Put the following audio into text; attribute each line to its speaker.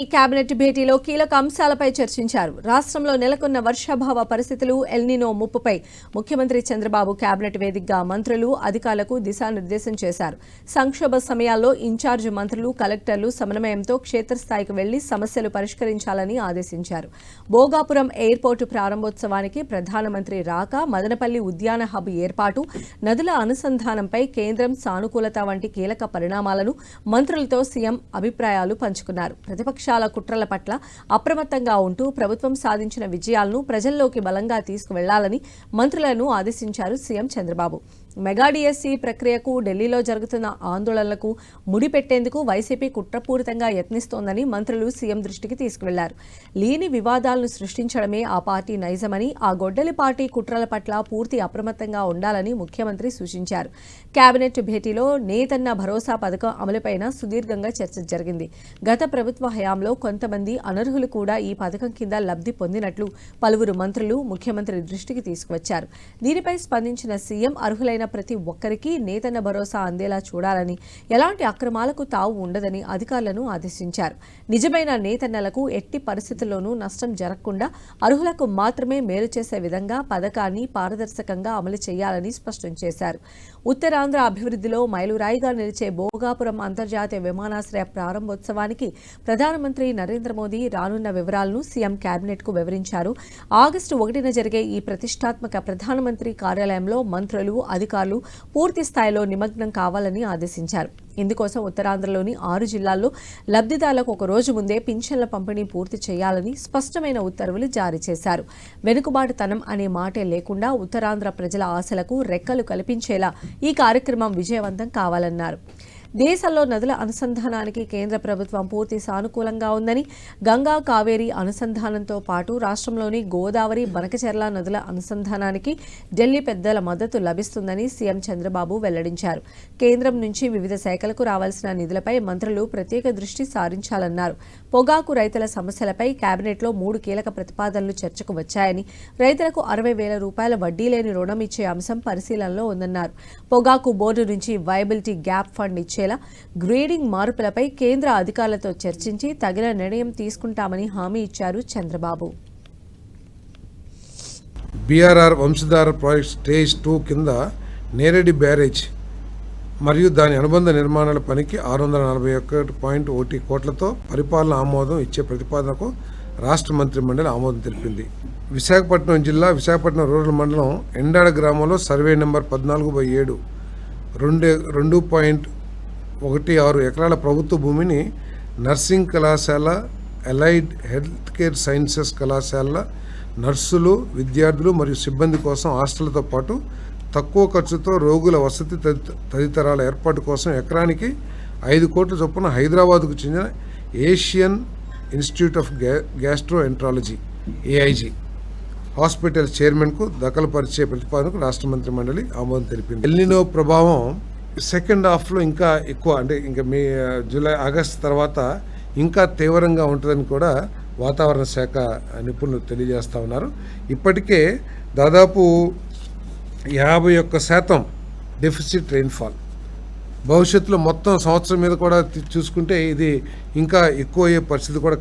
Speaker 1: ఈ కేబినెట్ భేటీలో కీలక అంశాలపై చర్చించారు. రాష్ట్రంలో నెలకొన్న వర్షాభావ పరిస్థితులు, ఎల్నినో ముప్పుపై ముఖ్యమంత్రి చంద్రబాబు కేబినెట్ వేదికగా మంత్రులు, అధికారులకు దిశానిర్దేశం చేశారు. సంక్షోభ సమయాల్లో ఇన్ఛార్జ్ మంత్రులు, కలెక్టర్లు సమన్వయంతో క్షేత్రస్థాయికి వెళ్లి సమస్యలు పరిష్కరించాలని ఆదేశించారు. భోగాపురం ఎయిర్పోర్టు ప్రారంభోత్సవానికి ప్రధానమంత్రి రాక, మదనపల్లి ఉద్యాన హబ్ ఏర్పాటు, నదుల అనుసంధానంపై కేంద్రం సానుకూలత వంటి కీలక పరిణామాలను మంత్రులతో సీఎం అభిప్రాయాలు పంచుకున్నారు. ప్రతిపక్షాల కుట్రల పట్ల అప్రమత్తంగా ఉంటూ ప్రభుత్వం సాధించిన విజయాలను ప్రజల్లోకి బలంగా తీసుకువెళ్లాలని మంత్రులను ఆదేశించారు సీఎం చంద్రబాబు. మెగా డిఎస్సీ ప్రక్రియకు ఢిల్లీలో జరుగుతున్న ఆందోళనలకు ముడిపెట్టేందుకు వైసీపీ కుట్రపూరితంగా యత్నిస్తోందని మంత్రులు సీఎం దృష్టికి తీసుకువెళ్లారు. లేని వివాదాలను సృష్టించడమే ఆ పార్టీ నైజమని, ఆ గొడ్డలి పార్టీ కుట్రల పట్ల పూర్తి అప్రమత్తంగా ఉండాలని ముఖ్యమంత్రి సూచించారు. కేబినెట్ భేటీలో నేతన్న భరోసా పథకం అమలుపైన సుదీర్ఘంగా చర్చ జరిగింది. గత ప్రభుత్వ హయాంలో కొంతమంది అనర్హులు కూడా ఈ పథకం కింద లబ్ధి పొందినట్లు పలువురు మంత్రులు ముఖ్యమంత్రి దృష్టికి తీసుకువచ్చారు. దీనిపై స్పందించిన సీఎం అర్హులైన ప్రతి ఒక్కరికి నేతన్న భరోసా అందేలా చూడాలని, ఎలాంటి అక్రమాలకు తావు ఉండదని అధికారులను ఆదేశించారు. నిజమైన నేతన్నలకు ఎట్టి పరిస్థితుల్లోనూ నష్టం జరగకుండా అర్హులకు మాత్రమే మేలు చేసే విధంగా పథకాన్ని పారదర్శకంగా అమలు చేయాలని స్పష్టం చేశారు. ఉత్తరాంధ్ర అభివృద్ధిలో మైలురాయిగా నిలిచే భోగాపురం అంతర్జాతీయ విమానాశ్రయ ప్రారంభోత్సవానికి ప్రధానమంత్రి నరేంద్ర మోదీ రానున్న వివరాలను సీఎం కేబినెట్కు వివరించారు. ఆగస్టు 1న జరిగే ఈ ప్రతిష్టాత్మక ప్రధానమంత్రి కార్యాలయంలో మంత్రులు, అధికారులు పూర్తి స్థాయిలో నిమగ్నం కావాలని ఆదేశించారు. ఇందుకోసం ఉత్తరాంధ్రలోని 6 జిల్లాల్లో లబ్ధిదారులకు ఒక రోజు ముందే పింఛన్ల పంపిణీ పూర్తి చేయాలని స్పష్టమైన ఉత్తర్వులు జారీ చేశారు. వెనుకబాటుతనం అనే మాటే లేకుండా ఉత్తరాంధ్ర ప్రజల ఆశలకు రెక్కలు కల్పించేలా ఈ కార్యక్రమం విజయవంతం కావాలన్నారు. దేశంలో నదుల అనుసంధానానికి కేంద్ర ప్రభుత్వం పూర్తి సానుకూలంగా ఉందని, గంగా, కావేరీ అనుసంధానంతో పాటు రాష్ట్రంలోని గోదావరి, బనకచెర్ల నదుల అనుసంధానానికి ఢిల్లీ పెద్దల మద్దతు లభిస్తుందని సీఎం చంద్రబాబు వెల్లడించారు. కేంద్రం నుంచి వివిధ శాఖలకు రావాల్సిన నిధులపై మంత్రులు ప్రత్యేక దృష్టి సారించాలన్నారు. పొగాకు రైతుల సమస్యలపై కేబినెట్లో 3 కీలక ప్రతిపాదనలు చర్చకు వచ్చాయని, రైతులకు 60,000 రూపాయల వడ్డీ లేని రుణం ఇచ్చే అంశం పరిశీలనలో ఉందన్నారు. పొగాకు బోర్డు నుంచి వయబిలిటీ గ్యాప్ ఫండ్ ఇచ్చేలా గ్రేడింగ్ మార్పులపై కేంద్ర అధికారులతో చర్చించి తగిన నిర్ణయం తీసుకుంటామని హామీ ఇచ్చారు Chandrababu.
Speaker 2: BRR Vamsadhara project stage 2 కింద నేరేడి బ్యారేజ్ మరియు దాని అనుబంధ నిర్మాణాల పనికి 641.1 కోట్లతో పరిపాలన ఆమోదం ఇచ్చే ప్రతిపాదనకు రాష్ట్ర మంత్రి మండలి ఆమోదం తెలిపింది. విశాఖపట్నం జిల్లా విశాఖపట్నం రూరల్ మండలం ఎండాడ గ్రామంలో సర్వే నెంబర్ 14/7 2.16 ఎకరాల ప్రభుత్వ భూమిని నర్సింగ్ కళాశాల, అలైడ్ హెల్త్ కేర్ సైన్సెస్ కళాశాల నర్సులు, విద్యార్థులు మరియు సిబ్బంది కోసం హాస్టళ్లతో పాటు తక్కువ ఖర్చుతో రోగుల వసతి తదితరాల ఏర్పాటు కోసం ఎకరానికి 5 కోట్ల చొప్పున హైదరాబాద్కు చెందిన Asian Institute of Gastroenterology AIG hospital చైర్మన్కు దఖలుపరిచే ప్రతిపాదనకు రాష్ట్ర మంత్రి మండలి ఆమోదం తెలిపింది. ఎల్నినో ప్రభావం సెకండ్ హాఫ్లో ఇంకా ఎక్కువ, అంటే ఇంకా ఆగస్టు తర్వాత ఇంకా తీవ్రంగా ఉంటుందని కూడా వాతావరణ శాఖ నిపుణులు తెలియజేస్తూ ఉన్నారు. ఇప్పటికే దాదాపు 51% డెఫిసిట్ రెయిన్ఫాల్. భవిష్యత్తులో మొత్తం సంవత్సరం మీద కూడా చూసుకుంటే ఇది ఇంకా ఎక్కువ అయ్యే పరిస్థితి కూడా